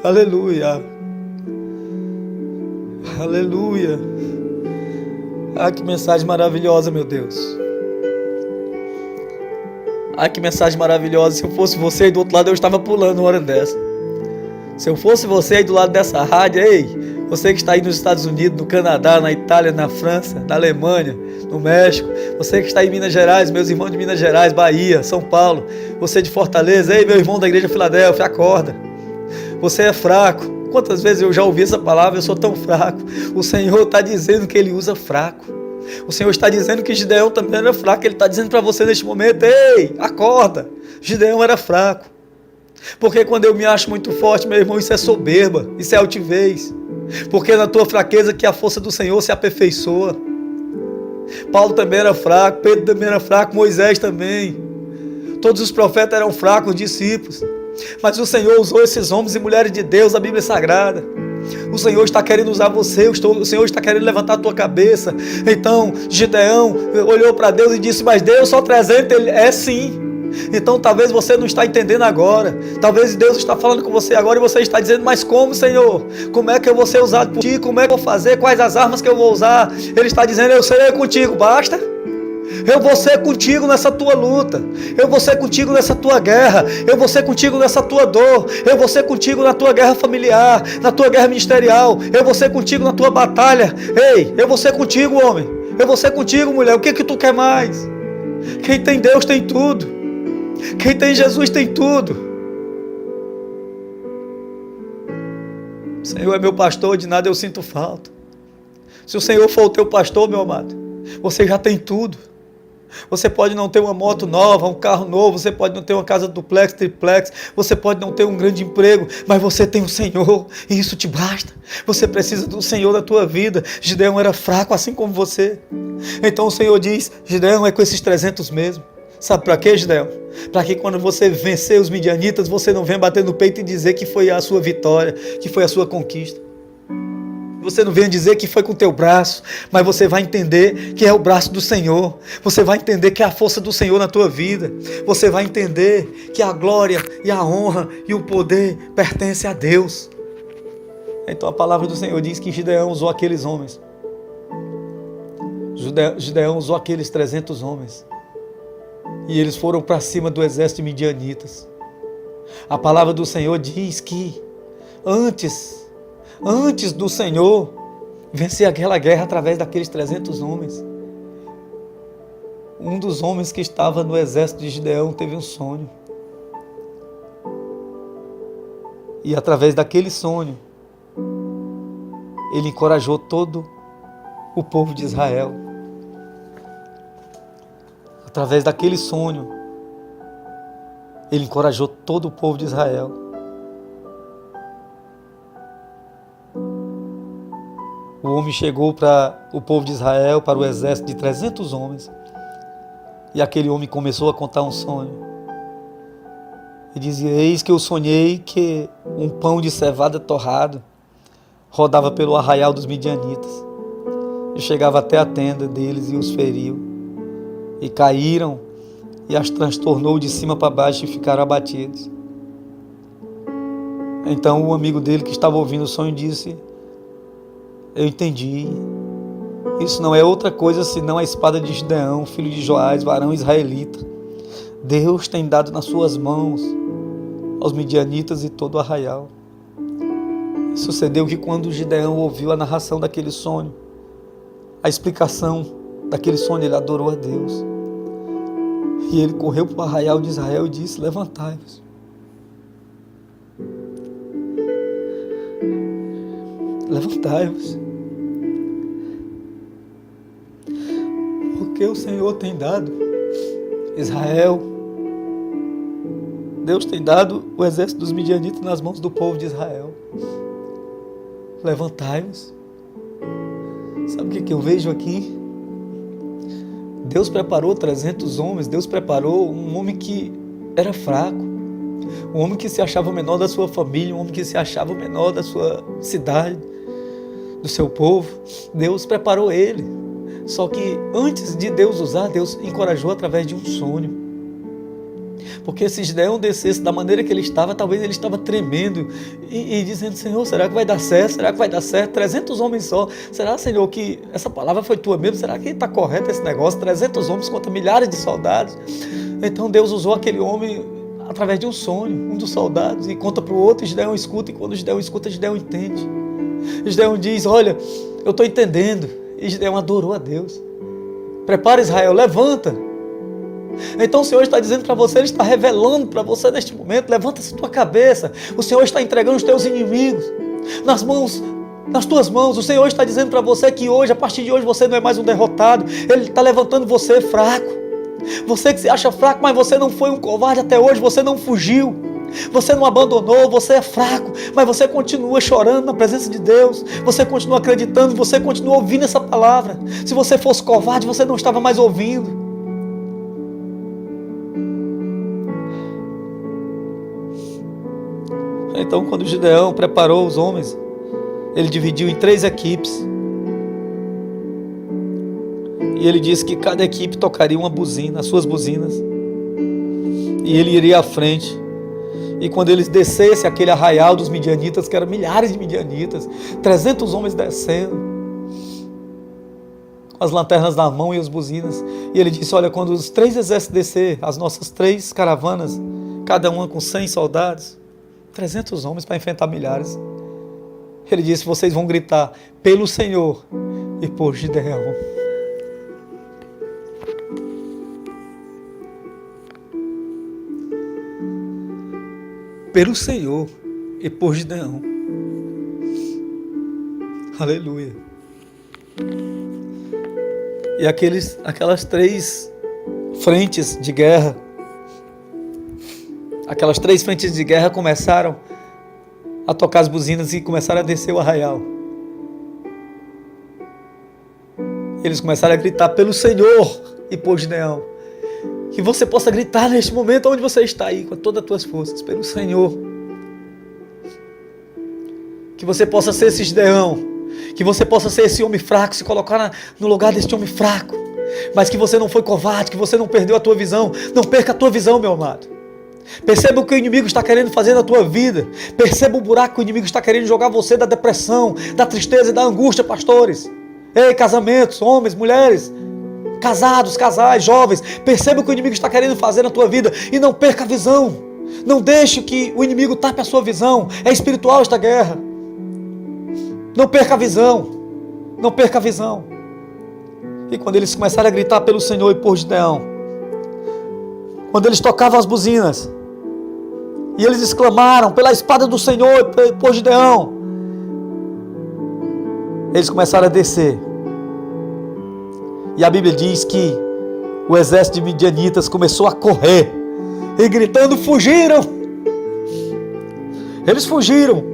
aleluia, aleluia, que mensagem maravilhosa, meu Deus. Que mensagem maravilhosa. Se eu fosse você aí do outro lado, eu estava pulando uma hora dessa. Se eu fosse você aí do lado dessa rádio, ei, você que está aí nos Estados Unidos, no Canadá, na Itália, na França, na Alemanha, no México, você que está em Minas Gerais, meus irmãos de Minas Gerais, Bahia, São Paulo, você de Fortaleza, ei, meu irmão da igreja Filadélfia, acorda. Você é fraco. Quantas vezes eu já ouvi essa palavra? Eu sou tão fraco. O Senhor está dizendo que Ele usa fraco. O Senhor está dizendo que Gideão também era fraco. Ele está dizendo para você neste momento: ei, acorda, Gideão era fraco. Porque quando eu me acho muito forte, meu irmão, isso é soberba, isso é altivez. Porque na tua fraqueza que a força do Senhor se aperfeiçoa. Paulo também era fraco, Pedro também era fraco, Moisés também. Todos os profetas eram fracos, discípulos. Mas o Senhor usou esses homens e mulheres de Deus, a Bíblia Sagrada. O Senhor está querendo usar você, o Senhor está querendo levantar a tua cabeça. Então Gideão olhou para Deus e disse: mas Deus, só 300? Ele é sim. Então talvez você não está entendendo agora. Talvez Deus está falando com você agora e você está dizendo: mas como, Senhor? Como é que eu vou ser usado por ti? Como é que eu vou fazer? Quais as armas que eu vou usar? Ele está dizendo: eu serei contigo, basta. Eu vou ser contigo nessa tua luta. Eu vou ser contigo nessa tua guerra. Eu vou ser contigo nessa tua dor. Eu vou ser contigo na tua guerra familiar, na tua guerra ministerial. Eu vou ser contigo na tua batalha. Ei, eu vou ser contigo, homem. Eu vou ser contigo, mulher. O que tu quer mais? Quem tem Deus tem tudo. Quem tem Jesus tem tudo. O Senhor é meu pastor, de nada eu sinto falta. Se o Senhor for o teu pastor, meu amado, você já tem tudo. Você pode não ter uma moto nova, um carro novo, você pode não ter uma casa duplex, triplex, você pode não ter um grande emprego, mas você tem o Senhor e isso te basta. Você precisa do Senhor na tua vida. Gideão era fraco assim como você. Então o Senhor diz: Gideão, é com esses 300 mesmo. Sabe para quê, Gideão? Para que quando você vencer os midianitas, você não venha bater no peito e dizer que foi a sua vitória, que foi a sua conquista. Você não venha dizer que foi com o teu braço, mas você vai entender que é o braço do Senhor. Você vai entender que é a força do Senhor na tua vida. Você vai entender que a glória e a honra e o poder pertencem a Deus. Então a palavra do Senhor diz que Gideão usou aqueles homens. Gideão usou aqueles 300 homens. E eles foram para cima do exército de midianitas. A palavra do Senhor diz que antes do Senhor vencer aquela guerra através daqueles 300 homens, um dos homens que estava no exército de Gideão teve um sonho. E através daquele sonho, ele encorajou todo o povo de Israel. Através daquele sonho, ele encorajou todo o povo de Israel. O homem chegou para o povo de Israel, para o exército de 300 homens. E aquele homem começou a contar um sonho. E dizia: eis que eu sonhei que um pão de cevada torrado rodava pelo arraial dos midianitas. E chegava até a tenda deles e os feriu. E caíram e as transtornou de cima para baixo e ficaram abatidos. Então o amigo dele que estava ouvindo o sonho disse: eu entendi. Isso não é outra coisa senão a espada de Gideão, filho de Joás, varão israelita. Deus tem dado nas suas mãos aos midianitas e todo o arraial. E sucedeu que quando Gideão ouviu a narração daquele sonho, a explicação daquele sonho, ele adorou a Deus. E ele correu para o arraial de Israel e disse: levantai-vos. Levantai-vos. Porque o Senhor tem dado Israel, Deus tem dado o exército dos midianitas nas mãos do povo de Israel. Levantai-vos. Sabe o que eu vejo aqui? Deus preparou 300 homens, Deus preparou um homem que era fraco, um homem que se achava o menor da sua família, um homem que se achava o menor da sua cidade, do seu povo. Deus preparou ele. Só que antes de Deus usar, Deus encorajou através de um sonho. Porque se Gideão descesse da maneira que ele estava, talvez ele estava tremendo e dizendo: Senhor, será que vai dar certo? Será que vai dar certo? 300 homens só. Será, Senhor, que essa palavra foi tua mesmo? Será que está correto esse negócio? 300 homens contra milhares de soldados. Então Deus usou aquele homem através de um sonho, um dos soldados, e conta para o outro, e Gideão escuta, e quando Gideão escuta, Gideão entende. Gideão diz: olha, eu estou entendendo. E Gideão adorou a Deus. Prepara, Israel, levanta. Então o Senhor está dizendo para você, Ele está revelando para você neste momento: levanta essa tua cabeça. O Senhor está entregando os teus inimigos nas tuas mãos. O Senhor está dizendo para você que hoje, a partir de hoje, você não é mais um derrotado. Ele está levantando você fraco. Você que se acha fraco, mas você não foi um covarde até hoje, você não fugiu, você não abandonou, você é fraco, mas você continua chorando na presença de Deus, você continua acreditando, você continua ouvindo essa palavra. Se você fosse covarde, você não estava mais ouvindo. Então, quando Gideão preparou os homens, ele dividiu em 3 equipes. E ele disse que cada equipe tocaria uma buzina, as suas buzinas. E ele iria à frente. E quando eles descessem aquele arraial dos midianitas, que eram milhares de midianitas, 300 homens descendo, com as lanternas na mão e as buzinas. E ele disse, olha, quando os 3 exércitos descer, as nossas 3 caravanas, cada uma com 100 soldados, 300 homens para enfrentar milhares. Ele disse, vocês vão gritar, pelo Senhor e por Gideão. Pelo Senhor e por Gideão. Aleluia. E aquelas 3 frentes de guerra, começaram a tocar as buzinas e começaram a descer o arraial. Eles começaram a gritar pelo Senhor e por Gideão. Que você possa gritar neste momento onde você está aí, com todas as tuas forças, pelo Senhor. Que você possa ser esse Gideão. Que você possa ser esse homem fraco, se colocar no lugar deste homem fraco. Mas que você não foi covarde, que você não perdeu a tua visão. Não perca a tua visão, meu amado. Perceba o que o inimigo está querendo fazer na tua vida. Perceba o buraco que o inimigo está querendo jogar você da depressão, da tristeza e da angústia, pastores. Ei, casamentos, homens, mulheres, casados, casais, jovens, perceba o que o inimigo está querendo fazer na tua vida e não perca a visão. Não deixe que o inimigo tape a sua visão. É espiritual esta guerra. Não perca a visão. Não perca a visão. E quando eles começaram a gritar pelo Senhor e por Gideão, quando eles tocavam as buzinas e eles exclamaram pela espada do Senhor e por Gideão, eles começaram a descer. E a Bíblia diz que o exército de midianitas começou a correr e gritando, fugiram. Eles fugiram.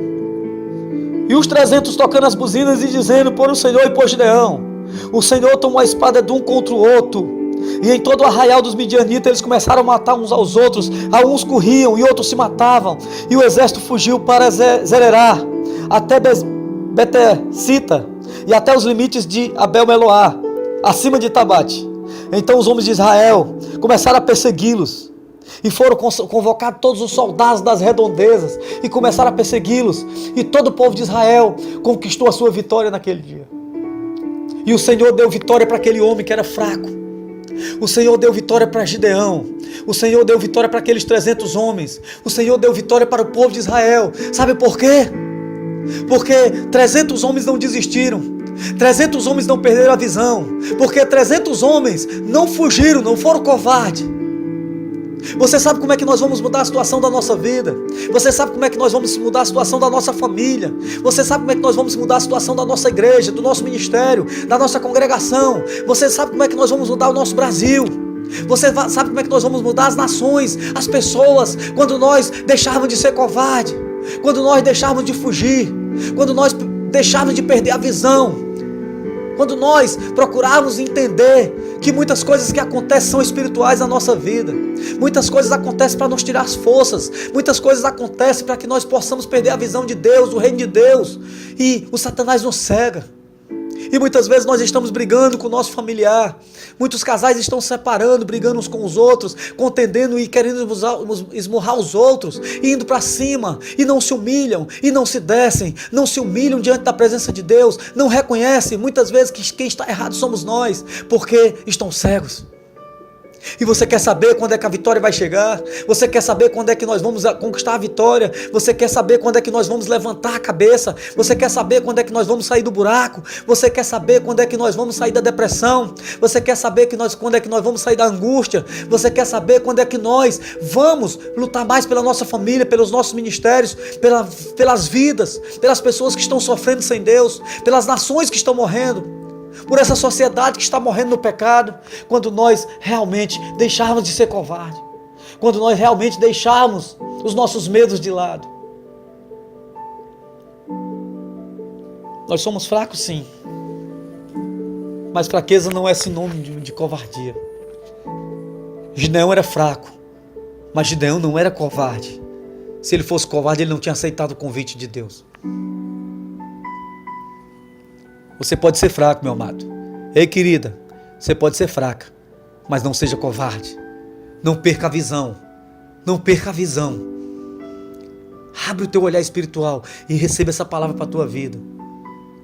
E os 300 tocando as buzinas e dizendo, por o Senhor e por Gideão. O Senhor tomou a espada de um contra o outro. E em todo o arraial dos midianitas eles começaram a matar uns aos outros. A uns corriam e outros se matavam. E o exército fugiu para Zererá, até Betesita e até os limites de Abel-Meloá, acima de Tabate. Então os homens de Israel começaram a persegui-los. E foram convocados todos os soldados das redondezas e começaram a persegui-los. E todo o povo de Israel conquistou a sua vitória naquele dia. E o Senhor deu vitória para aquele homem que era fraco. O Senhor deu vitória para Gideão. O Senhor deu vitória para aqueles 300 homens. O Senhor deu vitória para o povo de Israel. Sabe por quê? Porque 300 homens não desistiram. 300 homens não perderam a visão. Porque 300 homens não fugiram, não foram covardes. Você sabe como é que nós vamos mudar a situação da nossa vida? Você sabe como é que nós vamos mudar a situação da nossa família? Você sabe como é que nós vamos mudar a situação da nossa igreja, do nosso ministério, da nossa congregação? Você sabe como é que nós vamos mudar o nosso Brasil? Você sabe como é que nós vamos mudar as nações, as pessoas, quando nós deixarmos de ser covarde, quando nós deixarmos de fugir, quando nós deixarmos de perder a visão, quando nós procurarmos entender que muitas coisas que acontecem são espirituais na nossa vida, muitas coisas acontecem para nos tirar as forças, muitas coisas acontecem para que nós possamos perder a visão de Deus, do reino de Deus, e o Satanás nos cega. E muitas vezes nós estamos brigando com o nosso familiar. Muitos casais estão se separando, brigando uns com os outros, contendendo e querendo esmurrar os outros, indo para cima, e não se humilham, e não se descem, não se humilham diante da presença de Deus, não reconhecem muitas vezes que quem está errado somos nós, porque estão cegos. E você quer saber quando é que a vitória vai chegar? Você quer saber quando é que nós vamos conquistar a vitória? Você quer saber quando é que nós vamos levantar a cabeça? Você quer saber quando é que nós vamos sair do buraco? Você quer saber quando é que nós vamos sair da depressão? Você quer saber quando é que nós vamos sair da angústia? Você quer saber quando é que nós vamos lutar mais pela nossa família, pelos nossos ministérios, pelas vidas, pelas pessoas que estão sofrendo sem Deus, pelas nações que estão morrendo, por essa sociedade que está morrendo no pecado? Quando nós realmente deixarmos de ser covarde, quando nós realmente deixarmos os nossos medos de lado. Nós somos fracos, sim, mas fraqueza não é sinônimo de covardia. Gideão era fraco, mas Gideão não era covarde. Se ele fosse covarde, ele não tinha aceitado o convite de Deus. Você pode ser fraco, meu amado. Ei, querida, você pode ser fraca, mas não seja covarde. Não perca a visão. Não perca a visão. Abre o teu olhar espiritual e receba essa palavra para a tua vida.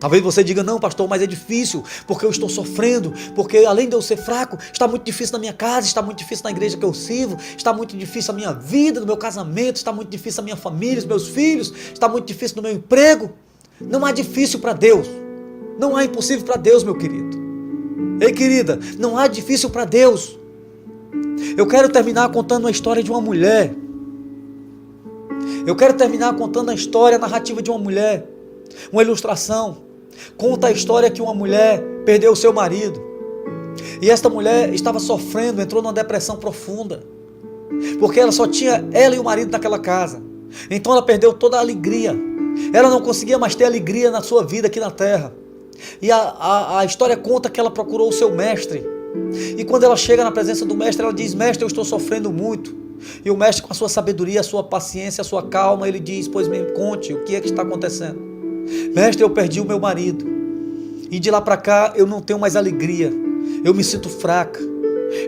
Talvez você diga, não, pastor, mas é difícil, porque eu estou sofrendo, porque além de eu ser fraco, está muito difícil na minha casa, está muito difícil na igreja que eu sirvo, está muito difícil a minha vida, no meu casamento, está muito difícil a minha família, os meus filhos, está muito difícil no meu emprego. Não há difícil para Deus. Não há impossível para Deus, meu querido. Ei, querida, não há difícil para Deus. Eu quero terminar contando a história de uma mulher. Eu quero terminar contando a história, a narrativa de uma mulher. Uma ilustração. Conta a história que uma mulher perdeu o seu marido. E esta mulher estava sofrendo, entrou numa depressão profunda. Porque ela só tinha ela e o marido naquela casa. Então ela perdeu toda a alegria. Ela não conseguia mais ter alegria na sua vida aqui na terra. E a história conta que ela procurou o seu mestre. E quando ela chega na presença do mestre, ela diz, mestre, eu estou sofrendo muito. E o mestre, com a sua sabedoria, a sua paciência, a sua calma, ele diz, pois me conte, o que é que está acontecendo? Mestre, eu perdi o meu marido. E de lá para cá, eu não tenho mais alegria. Eu me sinto fraca.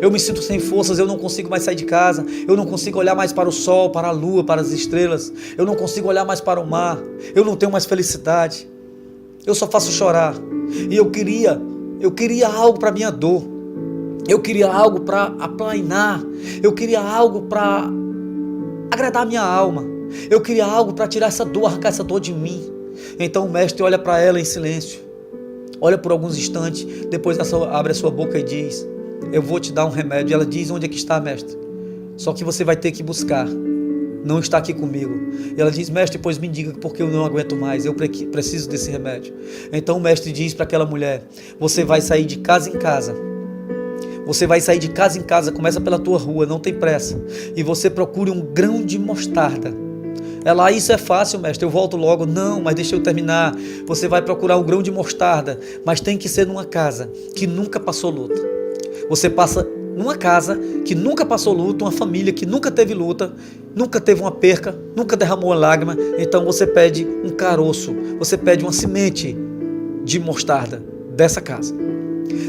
Eu me sinto sem forças, eu não consigo mais sair de casa. Eu não consigo olhar mais para o sol, para a lua, para as estrelas. Eu não consigo olhar mais para o mar. Eu não tenho mais felicidade. Eu só faço chorar. E eu queria algo para minha dor. Eu queria algo para aplainar. Eu queria algo para agradar a minha alma. Eu queria algo para tirar essa dor, arrancar essa dor de mim. Então o mestre olha para ela em silêncio. Olha por alguns instantes. Depois abre a sua boca e diz, eu vou te dar um remédio. E ela diz, onde é que está, mestre? Só que você vai ter que buscar. Não está aqui comigo. E ela diz, mestre, pois me diga, porque eu não aguento mais, eu preciso desse remédio. Então o mestre diz para aquela mulher, você vai sair de casa em casa. Você vai sair de casa em casa, começa pela tua rua, não tem pressa. E você procure um grão de mostarda. Ela, isso é fácil, mestre, eu volto logo. Não, mas deixa eu terminar. Você vai procurar um grão de mostarda, mas tem que ser numa casa que nunca passou luta. Você passa numa casa que nunca passou luta, uma família que nunca teve luta, nunca teve uma perca, nunca derramou uma lágrima. Então você pede um caroço, você pede uma semente de mostarda dessa casa.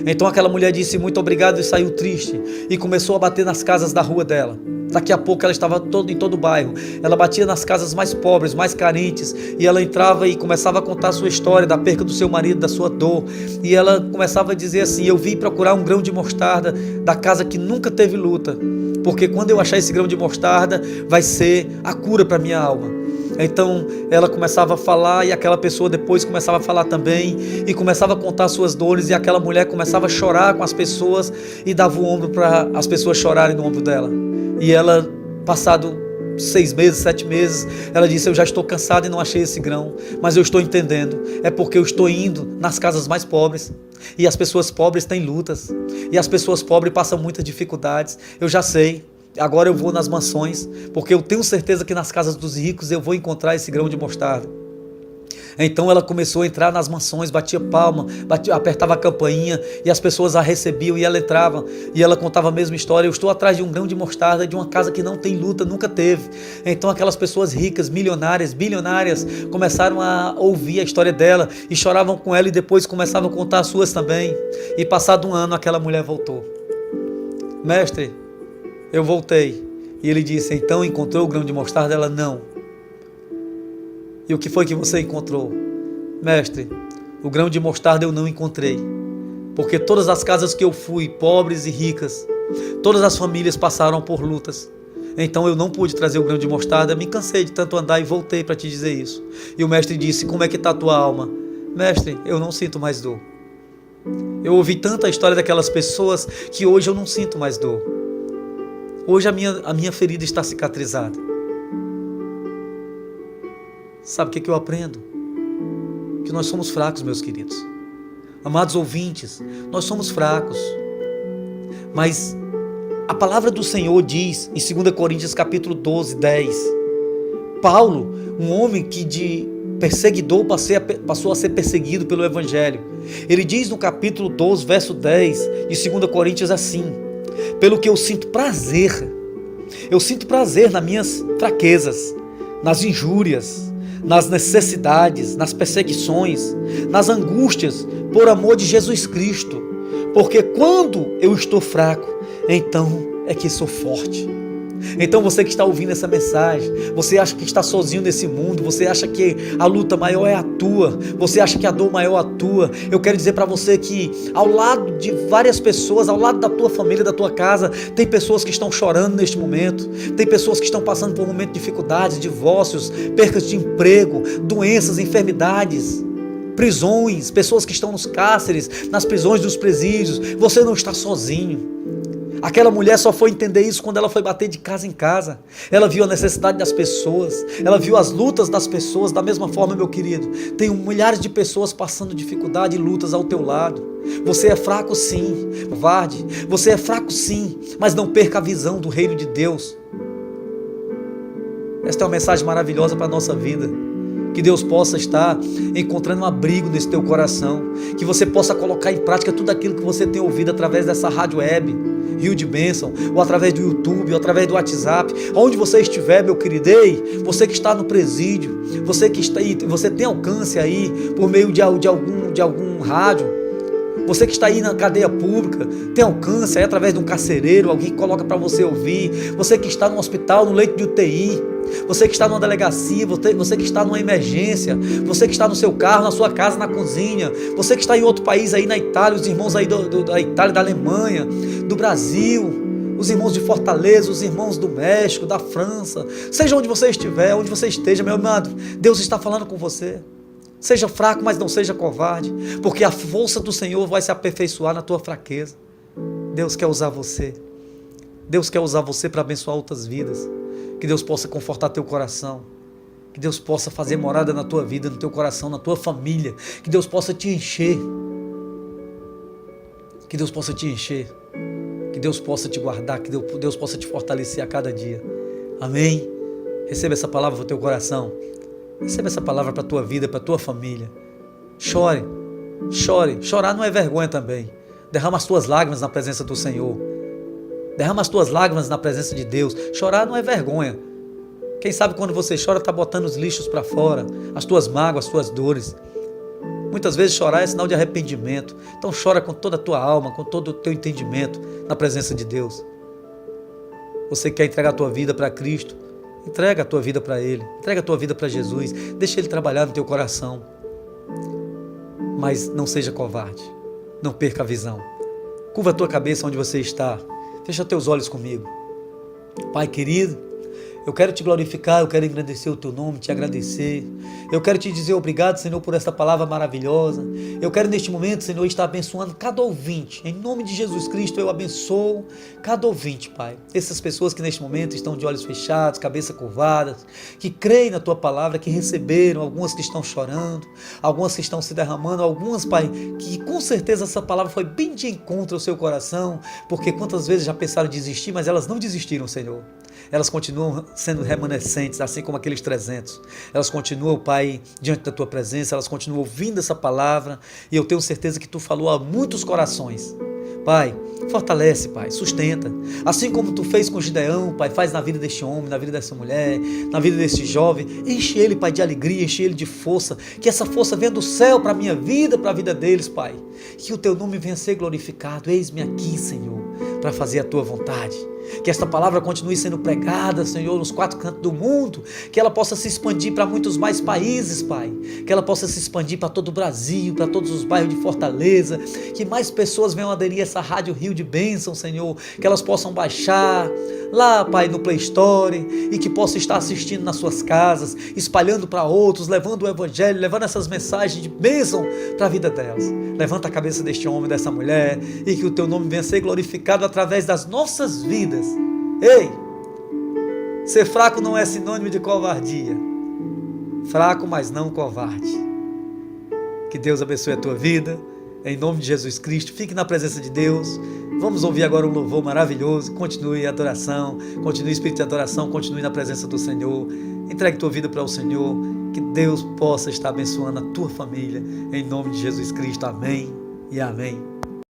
Então aquela mulher disse muito obrigado e saiu triste e começou a bater nas casas da rua dela. Daqui a pouco ela estava em todo o bairro. Ela batia nas casas mais pobres, mais carentes, e ela entrava e começava a contar a sua história da perca do seu marido, da sua dor. E ela começava a dizer assim, eu vim procurar um grão de mostarda da casa que nunca teve luta, porque quando eu achar esse grão de mostarda vai ser a cura para minha alma. Então ela começava a falar e aquela pessoa depois começava a falar também e começava a contar suas dores, e aquela mulher começava a chorar com as pessoas e dava o ombro para as pessoas chorarem no ombro dela. E ela, passado 6 meses, 7 meses, ela disse, eu já estou cansada e não achei esse grão, mas eu estou entendendo, é porque eu estou indo nas casas mais pobres, e as pessoas pobres têm lutas, e as pessoas pobres passam muitas dificuldades, eu já sei. Agora eu vou nas mansões, porque eu tenho certeza que nas casas dos ricos eu vou encontrar esse grão de mostarda. Então ela começou a entrar nas mansões, batia palma, apertava a campainha e as pessoas a recebiam e ela entrava e ela contava a mesma história. Eu estou atrás de um grão de mostarda de uma casa que não tem luta, nunca teve. Então aquelas pessoas ricas, milionárias, bilionárias começaram a ouvir a história dela e choravam com ela e depois começavam a contar as suas também. E passado um ano aquela mulher voltou. Mestre, eu voltei. E ele disse, então encontrou o grão de mostarda? Ela, não. E o que foi que você encontrou? Mestre, o grão de mostarda eu não encontrei, porque todas as casas que eu fui, pobres e ricas, todas as famílias passaram por lutas. Então eu não pude trazer o grão de mostarda, me cansei de tanto andar e voltei para te dizer isso. E o mestre disse, como é que está a tua alma? Mestre, eu não sinto mais dor. Eu ouvi tanta história daquelas pessoas que hoje eu não sinto mais dor. Hoje a minha ferida está cicatrizada. Sabe o que eu aprendo? Que nós somos fracos, meus queridos. Amados ouvintes, nós somos fracos. Mas a palavra do Senhor diz em 2 Coríntios capítulo 12, 10. Paulo, um homem que de perseguidor passou a ser perseguido pelo Evangelho. Ele diz no capítulo 12, verso 10 de 2 Coríntios assim: pelo que eu sinto prazer nas minhas fraquezas, nas injúrias, nas necessidades, nas perseguições, nas angústias, por amor de Jesus Cristo. Porque quando eu estou fraco, então é que sou forte. Então você que está ouvindo essa mensagem, você acha que está sozinho nesse mundo, você acha que a luta maior é a tua, você acha que a dor maior é a tua. Eu quero dizer para você que ao lado de várias pessoas, ao lado da tua família, da tua casa, tem pessoas que estão chorando neste momento, tem pessoas que estão passando por um momento de dificuldades, divórcios, percas de emprego, doenças, enfermidades, prisões, pessoas que estão nos cárceres, nas prisões dos presídios. Você não está sozinho. Aquela mulher só foi entender isso quando ela foi bater de casa em casa. Ela viu a necessidade das pessoas, ela viu as lutas das pessoas. Da mesma forma, meu querido, tem milhares de pessoas passando dificuldade e lutas ao teu lado. Você é fraco sim, covarde. Você é fraco sim, mas não perca a visão do reino de Deus. Esta é uma mensagem maravilhosa para a nossa vida. Que Deus possa estar encontrando um abrigo nesse teu coração, que você possa colocar em prática tudo aquilo que você tem ouvido através dessa rádio web, Rio de Bênção, ou através do YouTube, ou através do WhatsApp, onde você estiver, meu querido. Ei, você que está no presídio, você que está aí, você tem alcance aí por meio de algum rádio. Você que está aí na cadeia pública, tem alcance aí através de um carcereiro, alguém que coloca para você ouvir. Você que está no hospital, no leito de UTI, você que está numa delegacia, você que está numa emergência, você que está no seu carro, na sua casa, na cozinha, você que está em outro país aí na Itália, os irmãos aí da Itália, da Alemanha, do Brasil, os irmãos de Fortaleza, os irmãos do México, da França, seja onde você estiver, onde você esteja, meu amado, Deus está falando com você. Seja fraco, mas não seja covarde, porque a força do Senhor vai se aperfeiçoar na tua fraqueza. Deus quer usar você. Deus quer usar você para abençoar outras vidas. Que Deus possa confortar teu coração. Que Deus possa fazer morada na tua vida, no teu coração, na tua família. Que Deus possa te encher. Que Deus possa te encher. Que Deus possa te guardar. Que Deus possa te fortalecer a cada dia. Amém? Receba essa palavra para o teu coração. Receba essa palavra para a tua vida, para a tua família. Chore, chore. Chorar não é vergonha também. Derrama as tuas lágrimas na presença do Senhor. Derrama as tuas lágrimas na presença de Deus. Chorar não é vergonha. Quem sabe quando você chora está botando os lixos para fora, as tuas mágoas, as tuas dores. Muitas vezes chorar é sinal de arrependimento. Então chora com toda a tua alma, com todo o teu entendimento na presença de Deus. Você quer entregar a tua vida para Cristo? Entrega a tua vida para Ele, entrega a tua vida para Jesus, deixa Ele trabalhar no teu coração. Mas não seja covarde, não perca a visão. Curva a tua cabeça onde você está, fecha teus olhos comigo. Pai querido, eu quero te glorificar, eu quero engrandecer o teu nome, te agradecer. Eu quero te dizer obrigado, Senhor, por esta palavra maravilhosa. Eu quero neste momento, Senhor, estar abençoando cada ouvinte. Em nome de Jesus Cristo, eu abençoo cada ouvinte, Pai. Essas pessoas que neste momento estão de olhos fechados, cabeça curvada, que creem na tua palavra, que receberam, algumas que estão chorando, algumas que estão se derramando, algumas, Pai, que com certeza essa palavra foi bem de encontro ao seu coração, porque quantas vezes já pensaram em desistir, mas elas não desistiram, Senhor. Elas continuam sendo remanescentes, assim como aqueles 300. Elas continuam, Pai, diante da Tua presença, elas continuam ouvindo essa palavra, e eu tenho certeza que Tu falou a muitos corações. Pai, fortalece, Pai, sustenta. Assim como Tu fez com Gideão, Pai, faz na vida deste homem, na vida dessa mulher, na vida deste jovem. Enche ele, Pai, de alegria, enche ele de força. Que essa força venha do céu para a minha vida, para a vida deles, Pai. Que o Teu nome venha a ser glorificado. Eis-me aqui, Senhor, para fazer a Tua vontade. Que esta palavra continue sendo pregada, Senhor, nos 4 cantos do mundo, que ela possa se expandir para muitos mais países, Pai, que ela possa se expandir para todo o Brasil, para todos os bairros de Fortaleza, que mais pessoas venham aderir a essa rádio Rio de Bênção, Senhor, que elas possam baixar lá, Pai, no Play Store, e que possam estar assistindo nas suas casas, espalhando para outros, levando o Evangelho, levando essas mensagens de bênção para a vida delas. Levanta a cabeça deste homem, dessa mulher, e que o Teu nome venha a ser glorificado através das nossas vidas. Ei, ser fraco não é sinônimo de covardia. Fraco, mas não covarde. Que Deus abençoe a tua vida, em nome de Jesus Cristo. Fique na presença de Deus. Vamos ouvir agora um louvor maravilhoso. Continue a adoração, continue o espírito de adoração, continue na presença do Senhor. Entregue tua vida para o Senhor. Que Deus possa estar abençoando a tua família, em nome de Jesus Cristo. Amém e amém.